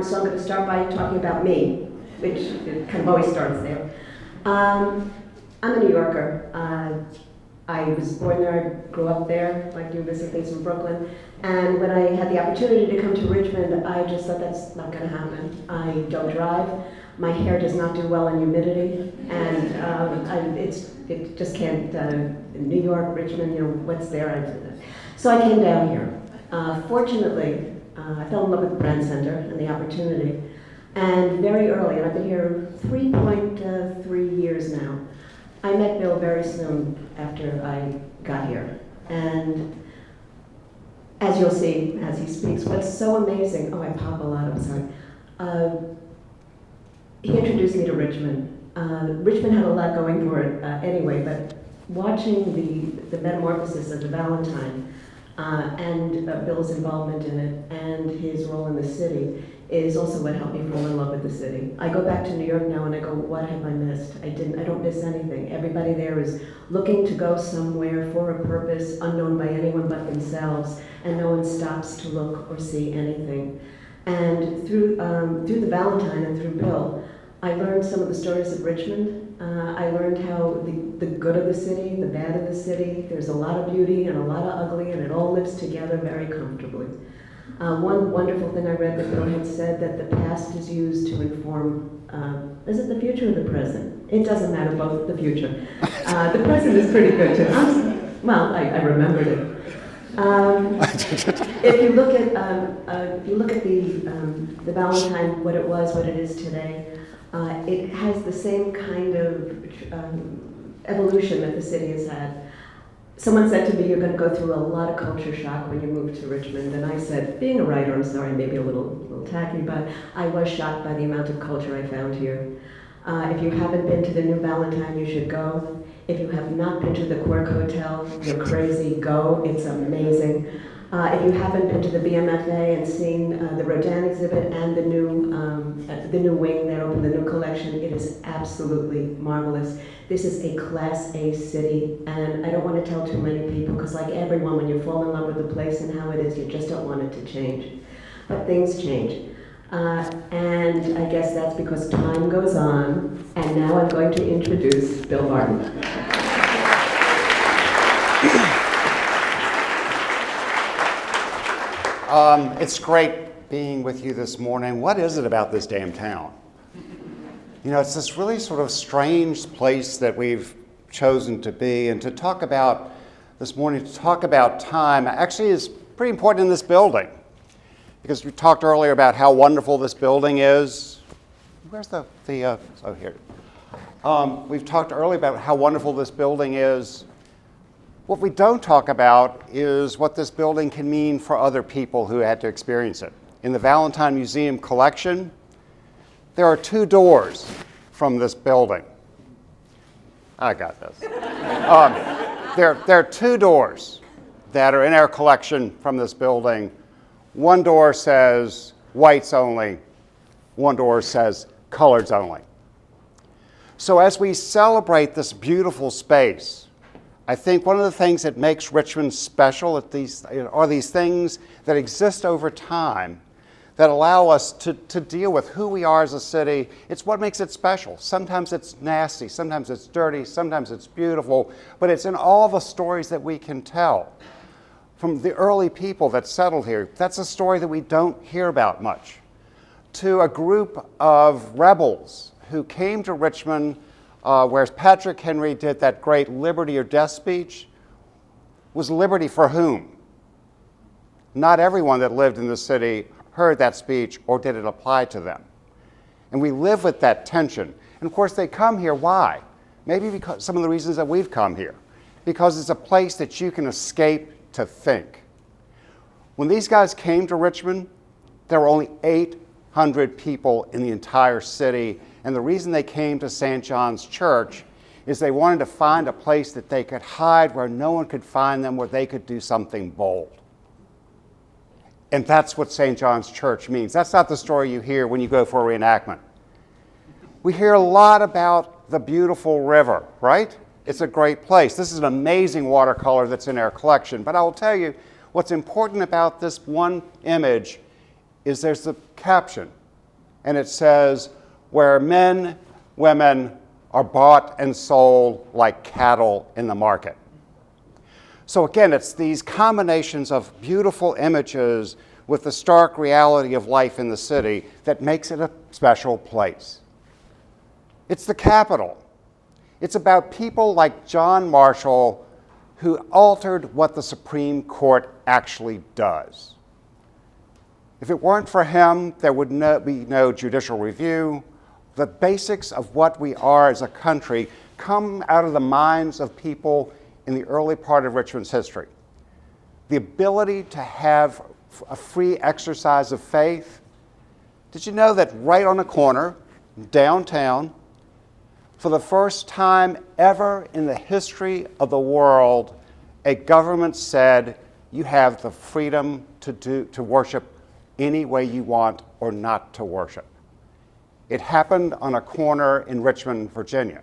So I'm going to start by talking about me, which kind of always starts there. I'm a New Yorker. I was born there, grew up there, like you visit things from Brooklyn. And when I had the opportunity to come to Richmond, I just thought that's not going to happen. I don't drive. My hair does not do well in humidity, and it just can't. New York, Richmond, what's there? So I came down here. Fortunately, I fell in love with the Brand Center and the opportunity. And very early, and I've been here 3.3 years now, I met Bill very soon after I got here. And as you'll see as he speaks, what's so amazing, I pop a lot, I'm sorry. He introduced me to Richmond. Richmond had a lot going for it anyway, but watching the metamorphosis of the Valentine, and Bill's involvement in it and his role in the city is also what helped me fall in love with the city. I go back to New York now and I go, what have I missed? I don't miss anything. Everybody there is looking to go somewhere for a purpose unknown by anyone but themselves, and no one stops to look or see anything. And through the Valentine and through Bill, I learned some of the stories of Richmond. I learned how the good of the city, the bad of the city, there's a lot of beauty and a lot of ugly, and it all lives together very comfortably. One wonderful thing I read that Bill had said, that the past is used to inform, is it the future or the present? It doesn't matter, both the future. The present is pretty good too. I remembered it. If you look at the Valentine, what it was, what it is today, it has the same kind of evolution that the city has had. Someone said to me, you're going to go through a lot of culture shock when you move to Richmond. And I said, being a writer, I'm sorry, maybe a little tacky, but I was shocked by the amount of culture I found here. If you haven't been to the New Valentine, you should go. If you have not been to the Quirk Hotel, you're crazy, go, it's amazing. If you haven't been to the BMFA and seen the Rodin exhibit and the new wing that opened, the new collection, it is absolutely marvelous. This is a Class A city, and I don't want to tell too many people, because like everyone, when you fall in love with the place and how it is, you just don't want it to change. But things change. And I guess that's because time goes on, and now I'm going to introduce Bill Martin. It's great being with you this morning. What is it about this damn town? It's this really sort of strange place that we've chosen to be, and to talk about this morning, to talk about time, actually is pretty important in this building, because we talked earlier about how wonderful this building is. Where's oh, here. We've talked earlier about how wonderful this building is. What we don't talk about is what this building can mean for other people who had to experience it. In the Valentine Museum collection, there are 2 doors from this building. I got this. There are 2 doors that are in our collection from this building. One door says whites only. One door says coloreds only. So as we celebrate this beautiful space, I think one of the things that makes Richmond special are these things that exist over time that allow us to deal with who we are as a city. It's what makes it special. Sometimes it's nasty, sometimes it's dirty, sometimes it's beautiful, but it's in all the stories that we can tell. From the early people that settled here, that's a story that we don't hear about much, to a group of rebels who came to Richmond, where Patrick Henry did that great liberty or death speech. Was liberty for whom? Not everyone that lived in the city heard that speech or did it apply to them. And we live with that tension. And of course they come here, why? Maybe because some of the reasons that we've come here. Because it's a place that you can escape to think. When these guys came to Richmond, there were only 800 people in the entire city, and the reason they came to St. John's Church is they wanted to find a place that they could hide where no one could find them, where they could do something bold. And that's what St. John's Church means. That's not the story you hear when you go for a reenactment. We hear a lot about the beautiful river, right? It's a great place. This is an amazing watercolor that's in our collection. But I will tell you, what's important about this one image is there's the caption. And it says, where men, women are bought and sold like cattle in the market. So again, it's these combinations of beautiful images with the stark reality of life in the city that makes it a special place. It's the capital. It's about people like John Marshall who altered what the Supreme Court actually does. If it weren't for him, there would be no judicial review. The basics of what we are as a country come out of the minds of people in the early part of Richmond's history. The ability to have a free exercise of faith. Did you know that right on the corner, downtown, for the first time ever in the history of the world, a government said you have the freedom to worship any way you want or not to worship. It happened on a corner in Richmond, Virginia.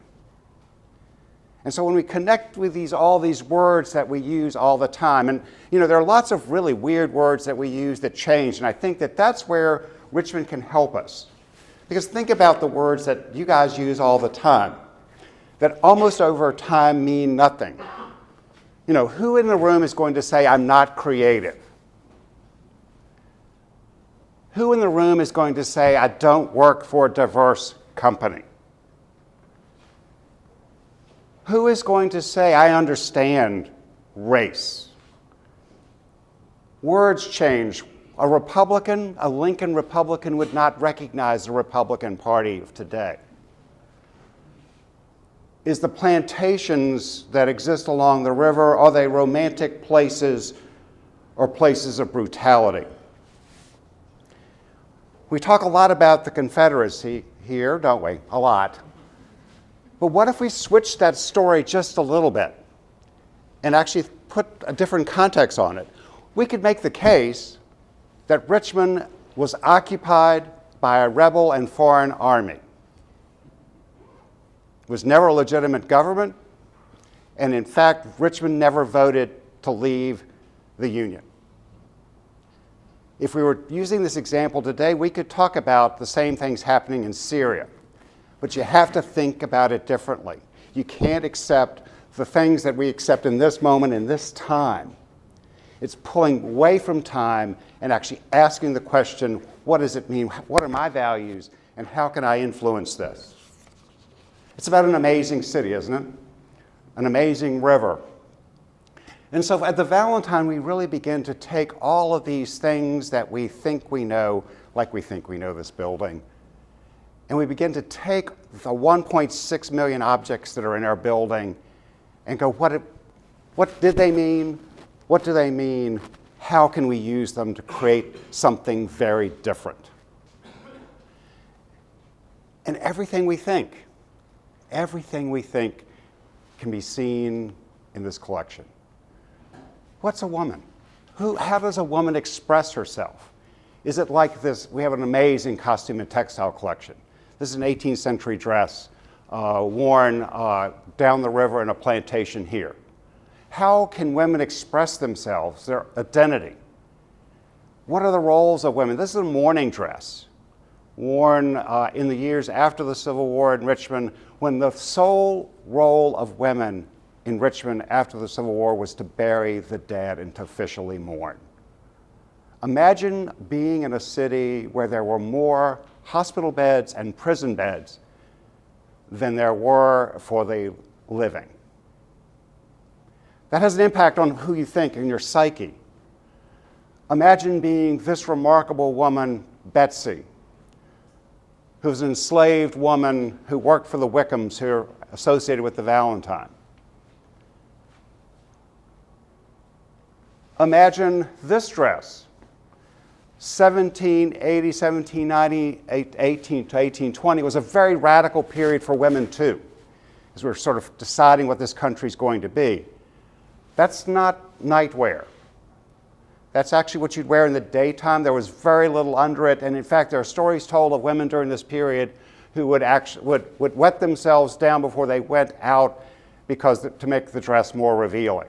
And so when we connect with all these words that we use all the time, and there are lots of really weird words that we use that change, and I think that that's where Richmond can help us. Because think about the words that you guys use all the time, that almost over time mean nothing. Who in the room is going to say, I'm not creative? Who in the room is going to say, I don't work for a diverse company? Who is going to say, I understand race? Words change. A Republican, a Lincoln Republican, would not recognize the Republican Party of today. Is the plantations that exist along the river, are they romantic places or places of brutality? We talk a lot about the Confederacy here, don't we? A lot. But what if we switch that story just a little bit and actually put a different context on it? We could make the case that Richmond was occupied by a rebel and foreign army. It was never a legitimate government, and in fact, Richmond never voted to leave the Union. If we were using this example today, we could talk about the same things happening in Syria. But you have to think about it differently. You can't accept the things that we accept in this moment, in this time. It's pulling away from time and actually asking the question, what does it mean? What are my values? And how can I influence this? It's about an amazing city, isn't it? An amazing river. And so at the Valentine, we really begin to take all of these things that we think we know, like we think we know this building, and we begin to take the 1.6 million objects that are in our building and go, what did they mean? What do they mean? How can we use them to create something very different? And everything we think can be seen in this collection. What's a woman? How does a woman express herself? Is it like this? We have an amazing costume and textile collection. This is an 18th century dress worn down the river in a plantation here. How can women express themselves, their identity? What are the roles of women? This is a mourning dress worn in the years after the Civil War in Richmond, when the sole role of women in Richmond after the Civil War was to bury the dead and to officially mourn. Imagine being in a city where there were more hospital beds and prison beds than there were for the living. That has an impact on who you think and your psyche. Imagine being this remarkable woman, Betsy, who's an enslaved woman who worked for the Wickhams, who are associated with the Valentine. Imagine this dress, 1780, 1790, 18 to 1820 was a very radical period for women too, as we're sort of deciding what this country is going to be. That's not nightwear. That's actually what you'd wear in the daytime. There was very little under it, and in fact, there are stories told of women during this period who would wet themselves down before they went out to make the dress more revealing.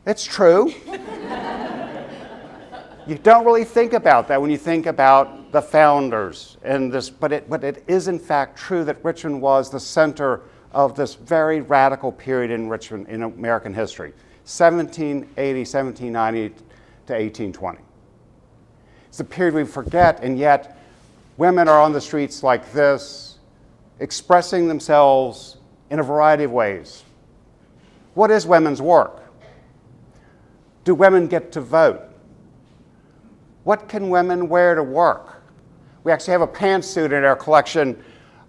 It's true. You don't really think about that when you think about the founders and this, but it is in fact true that Richmond was the center of this very radical period in Richmond in American history, 1780, 1790 to 1820. It's a period we forget, and yet women are on the streets like this, expressing themselves in a variety of ways. What is women's work? Do women get to vote? What can women wear to work? We actually have a pantsuit in our collection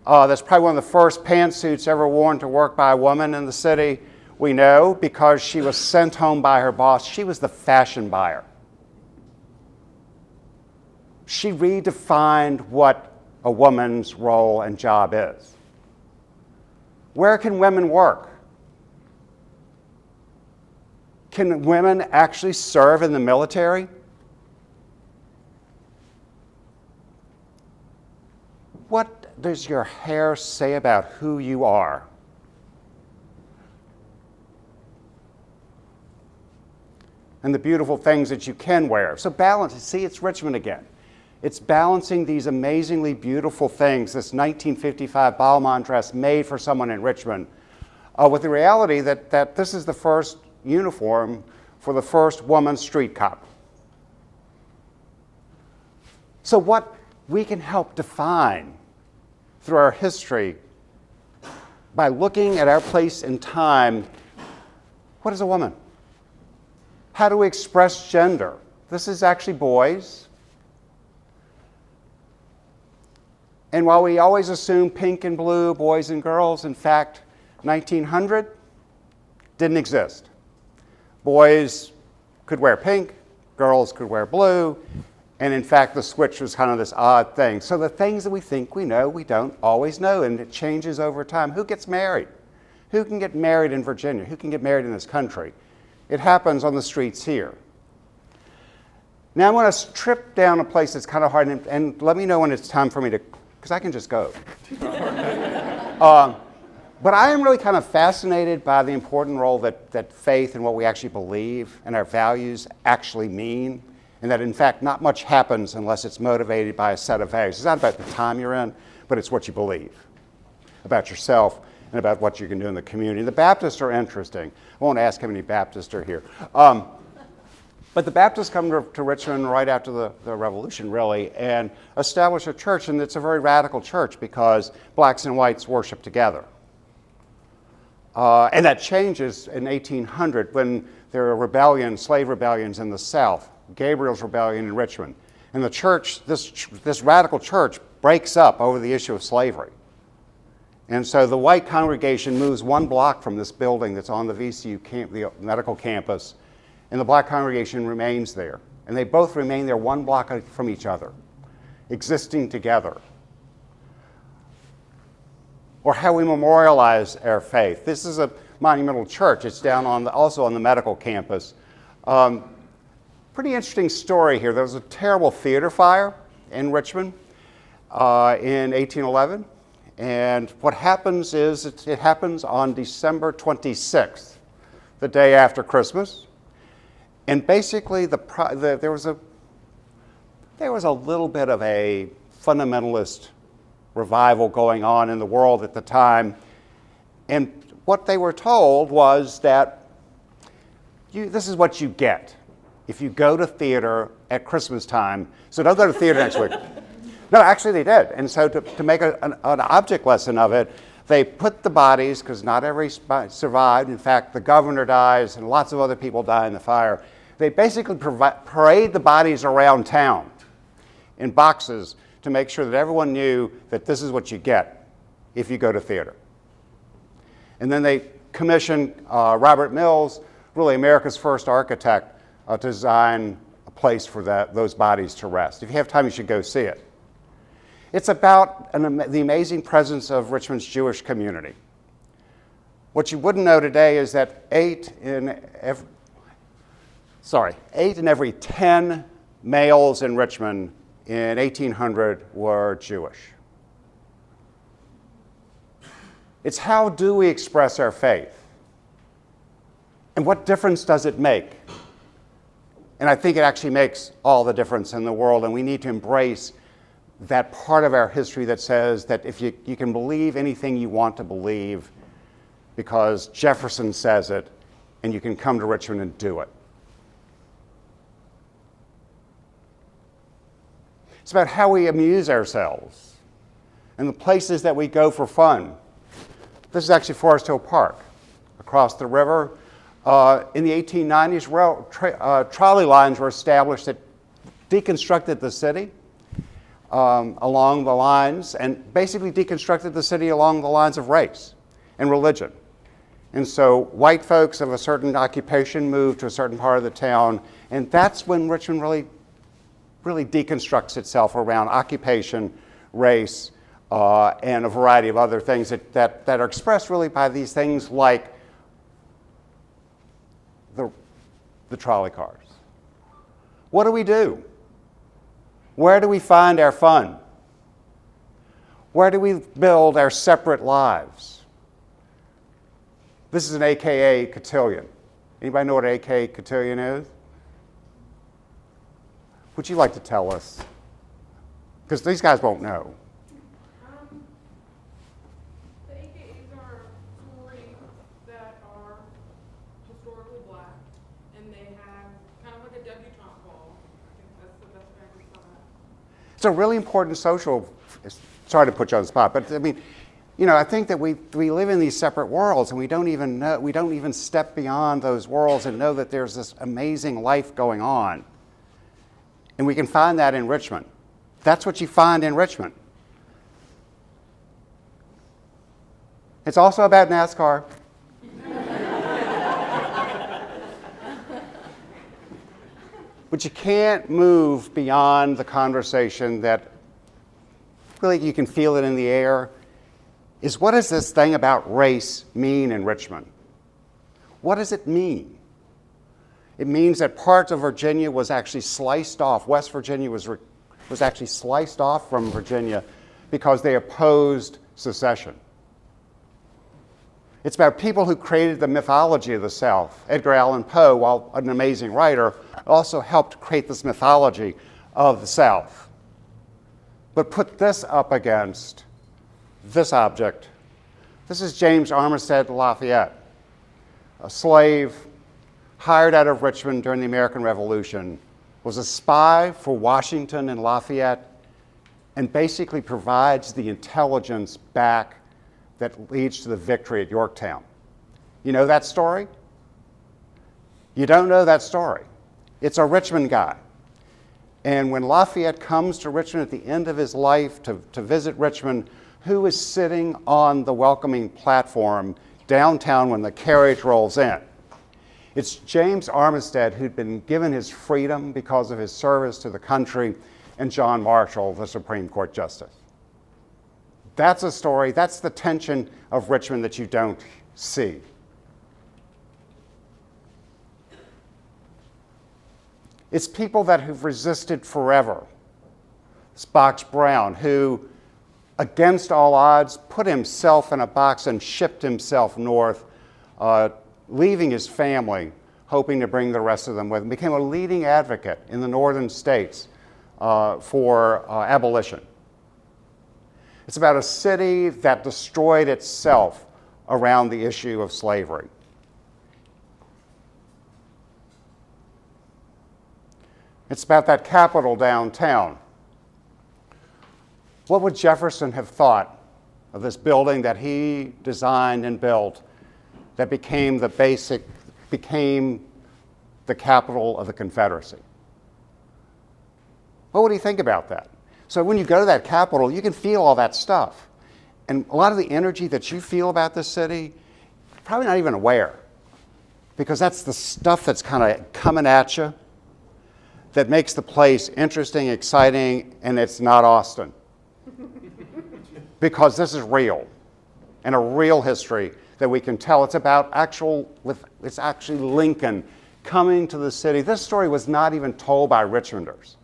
that's probably one of the first pantsuits ever worn to work by a woman in the city. We know because she was sent home by her boss. She was the fashion buyer. She redefined what a woman's role and job is. Where can women work? Can women actually serve in the military? What does your hair say about who you are? And the beautiful things that you can wear. So balance, see, it's Richmond again. It's balancing these amazingly beautiful things, this 1955 Balmain dress made for someone in Richmond, with the reality that this is the first uniform for the first woman street cop. So what we can help define through our history by looking at our place in time, what is a woman? How do we express gender? This is actually boys. And while we always assume pink and blue, boys and girls, in fact, 1900 didn't exist. Boys could wear pink, girls could wear blue, and in fact, the switch was kind of this odd thing. So the things that we think we know, we don't always know, and it changes over time. Who gets married? Who can get married in Virginia? Who can get married in this country? It happens on the streets here. Now I'm going to trip down a place that's kind of hard, and let me know when it's time for me to, because I can just go. But I am really kind of fascinated by the important role that faith and what we actually believe and our values actually mean, and that in fact not much happens unless it's motivated by a set of values. It's not about the time you're in, but it's what you believe about yourself and about what you can do in the community. The Baptists are interesting. I won't ask how many Baptists are here. But the Baptists come to Richmond right after the Revolution, really, and establish a church, and it's a very radical church because blacks and whites worship together. And that changes in 1800 when there are rebellions, slave rebellions in the South, Gabriel's rebellion in Richmond. And the church, this radical church, breaks up over the issue of slavery. And so the white congregation moves one block from this building that's on the VCU the medical campus, and the black congregation remains there. And they both remain there one block from each other, existing together. Or how we memorialize our faith. This is a monumental church. It's down also on the medical campus. Pretty interesting story here. There was a terrible theater fire in Richmond in 1811. And what happens is it happens on December 26th, the day after Christmas. And basically there was a little bit of a fundamentalist revival going on in the world at the time. And what they were told was that this is what you get if you go to theater at Christmas time. So don't go to theater next week. No, actually they did. And so to make an object lesson of it, they put the bodies, because not everybody survived. In fact, the governor dies and lots of other people die in the fire. They basically parade the bodies around town in boxes to make sure that everyone knew that this is what you get if you go to theater. And then they commissioned Robert Mills, really America's first architect, to design a place for those bodies to rest. If you have time, you should go see it. It's about the amazing presence of Richmond's Jewish community. What you wouldn't know today is that 8 in every 10 males in Richmond in 1800 were Jewish. It's how do we express our faith? And what difference does it make? And I think it actually makes all the difference in the world, and we need to embrace that part of our history that says that if you can believe anything you want to believe because Jefferson says it, and you can come to Richmond and do it. It's about how we amuse ourselves and the places that we go for fun. This is actually Forest Hill Park, across the river. In the 1890s, trolley lines were established that deconstructed the city along the lines, and basically deconstructed the city along the lines of race and religion. And so white folks of a certain occupation moved to a certain part of the town, and that's when Richmond really deconstructs itself around occupation, race, and a variety of other things that are expressed really by these things like the trolley cars. What do we do? Where do we find our fun? Where do we build our separate lives? This is an AKA cotillion. Anybody know what an AKA cotillion is? Would you like to tell us? Because these guys won't know. The AKAs are sororities that are historically black, and they have kind of like a debutante ball. I think that's the best way I can describe it. It's a really important social, sorry to put you on the spot, but I mean, I think that we live in these separate worlds, and we don't even step beyond those worlds and know that there's this amazing life going on. And we can find that in Richmond. That's what you find in Richmond. It's also about NASCAR. But you can't move beyond the conversation that really you can feel it in the air, is what does this thing about race mean in Richmond? What does it mean? It means that parts of Virginia was actually sliced off. West Virginia was actually sliced off from Virginia because they opposed secession. It's about people who created the mythology of the South. Edgar Allan Poe, while an amazing writer, also helped create this mythology of the South. But put this up against this object. This is James Armistead Lafayette, a slave hired out of Richmond during the American Revolution, was a spy for Washington and Lafayette, and basically provides the intelligence back that leads to the victory at Yorktown. You know that story? You don't know that story. It's a Richmond guy. And when Lafayette comes to Richmond at the end of his life to visit Richmond, who is sitting on the welcoming platform downtown when the carriage rolls in? It's James Armistead, who'd been given his freedom because of his service to the country, and John Marshall, the Supreme Court Justice. That's a story, that's the tension of Richmond that you don't see. It's people that have resisted forever. It's Box Brown, who, against all odds, put himself in a box and shipped himself north, leaving his family, hoping to bring the rest of them with him. Became a leading advocate in the northern states for abolition. It's about a city that destroyed itself around the issue of slavery. It's about that Capitol downtown. What would Jefferson have thought of this building that he designed and built that became the capital of the Confederacy? What would he think about that? So when you go to that Capitol, you can feel all that stuff. And a lot of the energy that you feel about this city, you're probably not even aware, because that's the stuff that's kind of coming at you that makes the place interesting, exciting, and it's not Austin. Because this is real, and a real history that we can tell. It's actually Lincoln coming to the city. This story was not even told by Richmonders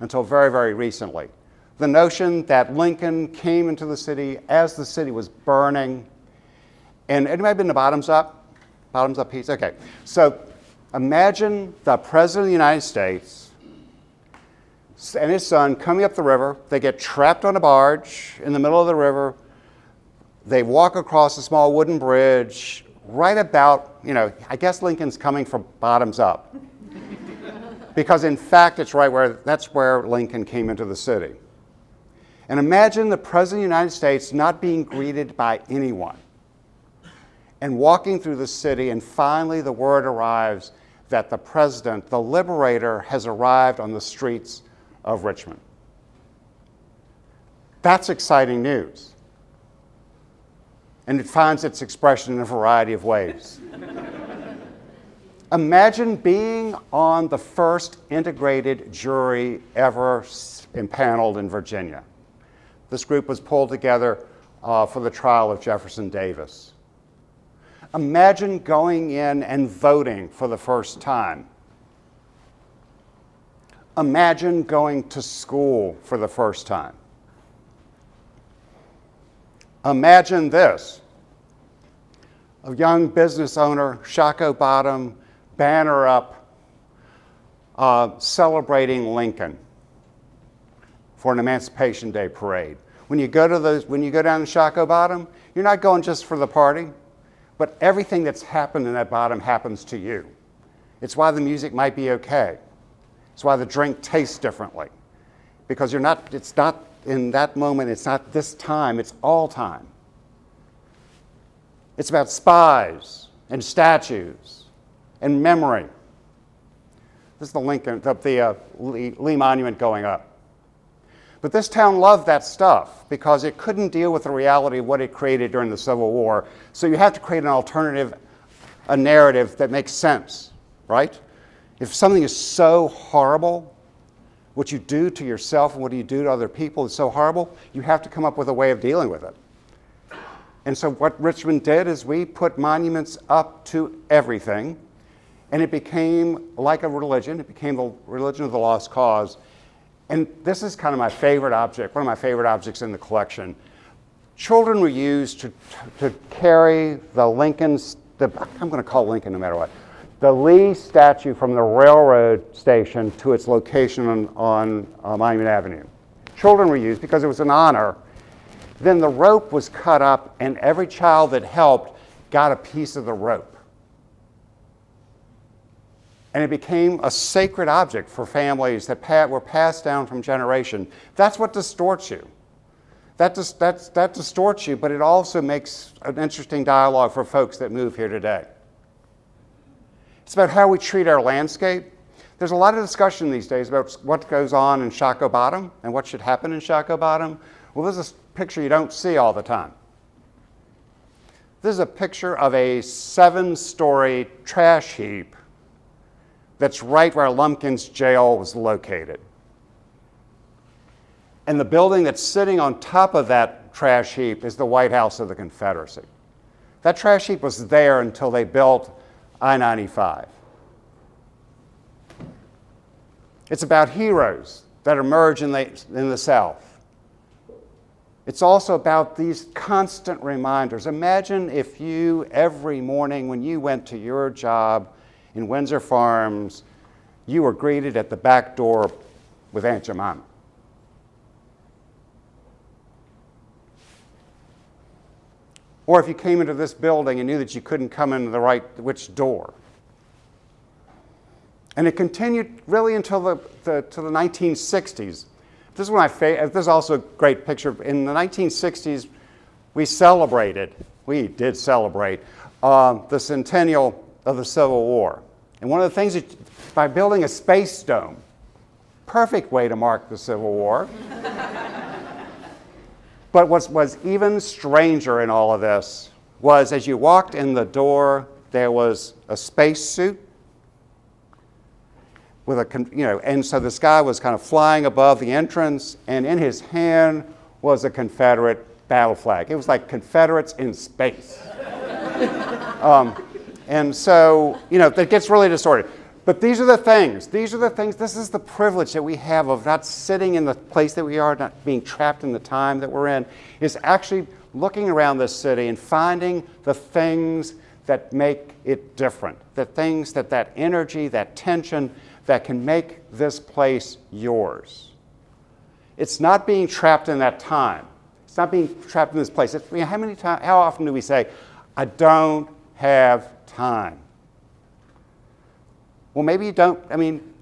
until very, very recently. The notion that Lincoln came into the city as the city was burning. And anybody been to Bottoms Up? Bottoms Up Pizza? Okay. So imagine the President of the United States and his son coming up the river. They get trapped on a barge in the middle of the river. They walk across a small wooden bridge right about, I guess Lincoln's coming from Bottoms Up. Because in fact, that's where Lincoln came into the city. And imagine the President of the United States not being greeted by anyone and walking through the city, and finally the word arrives that the President, the Liberator, has arrived on the streets of Richmond. That's exciting news. And it finds its expression in a variety of ways. Imagine being on the first integrated jury ever impaneled in Virginia. This group was pulled together for the trial of Jefferson Davis. Imagine going in and voting for the first time. Imagine going to school for the first time. Imagine this. A young business owner, Shockoe Bottom, banner up, celebrating Lincoln for an Emancipation Day parade. When you go down to Shockoe Bottom, you're not going just for the party, but everything that's happened in that bottom happens to you. It's why the music might be okay. It's why the drink tastes differently. Because it's not in that moment, it's not this time, it's all time. It's about spies and statues and memory. This is the Lee Monument going up. But this town loved that stuff because it couldn't deal with the reality of what it created during the Civil War. So you have to create an alternative, a narrative that makes sense, right? If something is so horrible, what you do to yourself and what you do to other people is so horrible, you have to come up with a way of dealing with it. And so what Richmond did is we put monuments up to everything, and it became like a religion. It became the religion of the lost cause. And this is kind of my favorite object, one of my favorite objects in the collection. Children were used to carry the Lincoln's, I'm going to call Lincoln no matter what, the Lee statue from the railroad station to its location on Monument Avenue. Children were used because it was an honor. Then the rope was cut up, and every child that helped got a piece of the rope. And it became a sacred object for families that were passed down from generation. That's what distorts you. That distorts you, but it also makes an interesting dialogue for folks that move here today. It's about how we treat our landscape. There's a lot of discussion these days about what goes on in Shockoe Bottom and what should happen in Shockoe Bottom. Well, this is a picture you don't see all the time. This is a picture of a 7-story trash heap that's right where Lumpkin's jail was located. And the building that's sitting on top of that trash heap is the White House of the Confederacy. That trash heap was there until they built I-95. It's about heroes that emerge in the South. It's also about these constant reminders. Imagine if you, every morning when you went to your job in Windsor Farms, you were greeted at the back door with Aunt Jemima. Or if you came into this building and knew that you couldn't come in which door. And it continued really until the 1960s. This is also a great picture. In the 1960s, we did celebrate the centennial of the Civil War. And one of the things, by building a space dome, perfect way to mark the Civil War. But what was even stranger in all of this was as you walked in the door, there was a space suit with and so this guy was kind of flying above the entrance, and in his hand was a Confederate battle flag. It was like Confederates in space. And so, that gets really distorted. But these are the things, this is the privilege that we have of not sitting in the place that we are, not being trapped in the time that we're in, is actually looking around this city and finding the things that make it different, the things that energy, that tension, that can make this place yours. It's not being trapped in that time. It's not being trapped in this place. How often do we say, I don't have time? Well, maybe you don't,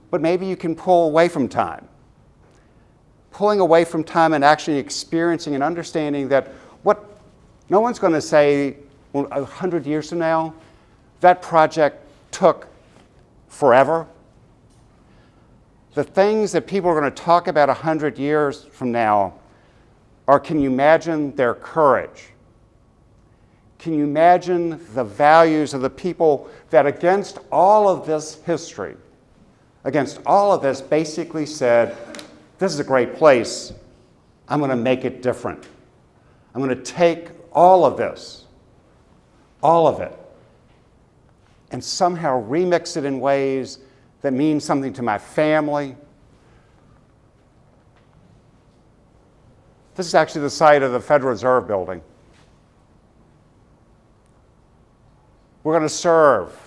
but maybe you can pull away from time. Pulling away from time and actually experiencing and understanding that no one's going to say, 100 years from now, that project took forever. The things that people are going to talk about 100 years from now are, can you imagine their courage? Can you imagine the values of the people that against all of this history, against all of this, basically said, this is a great place, I'm going to make it different. I'm going to take all of this, all of it, and somehow remix it in ways that mean something to my family. This is actually the site of the Federal Reserve Building. We're going to serve.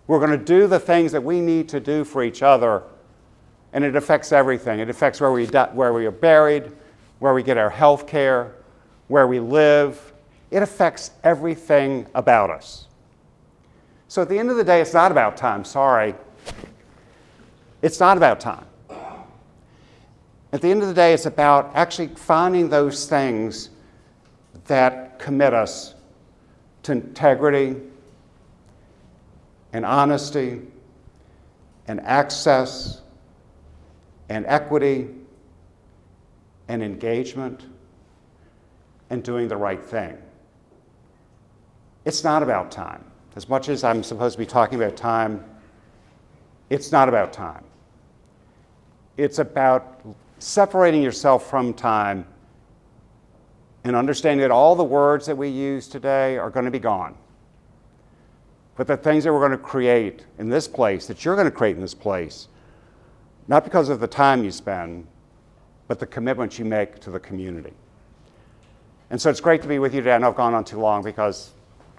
We're going to do the things that we need to do for each other, and it affects everything. It affects where we are buried, where we get our health care, where we live. It affects everything about us. So at the end of the day, it's not about time. Sorry. It's not about time. At the end of the day, it's about actually finding those things that commit us to integrity and honesty and access and equity and engagement and doing the right thing. It's not about time. As much as I'm supposed to be talking about time, it's not about time. It's about separating yourself from time and understanding that all the words that we use today are going to be gone. But the things that we're going to create in this place, that you're going to create in this place, not because of the time you spend, but the commitment you make to the community. And so it's great to be with you today. I know I've gone on too long because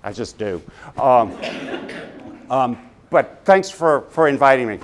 I just do. But thanks for inviting me.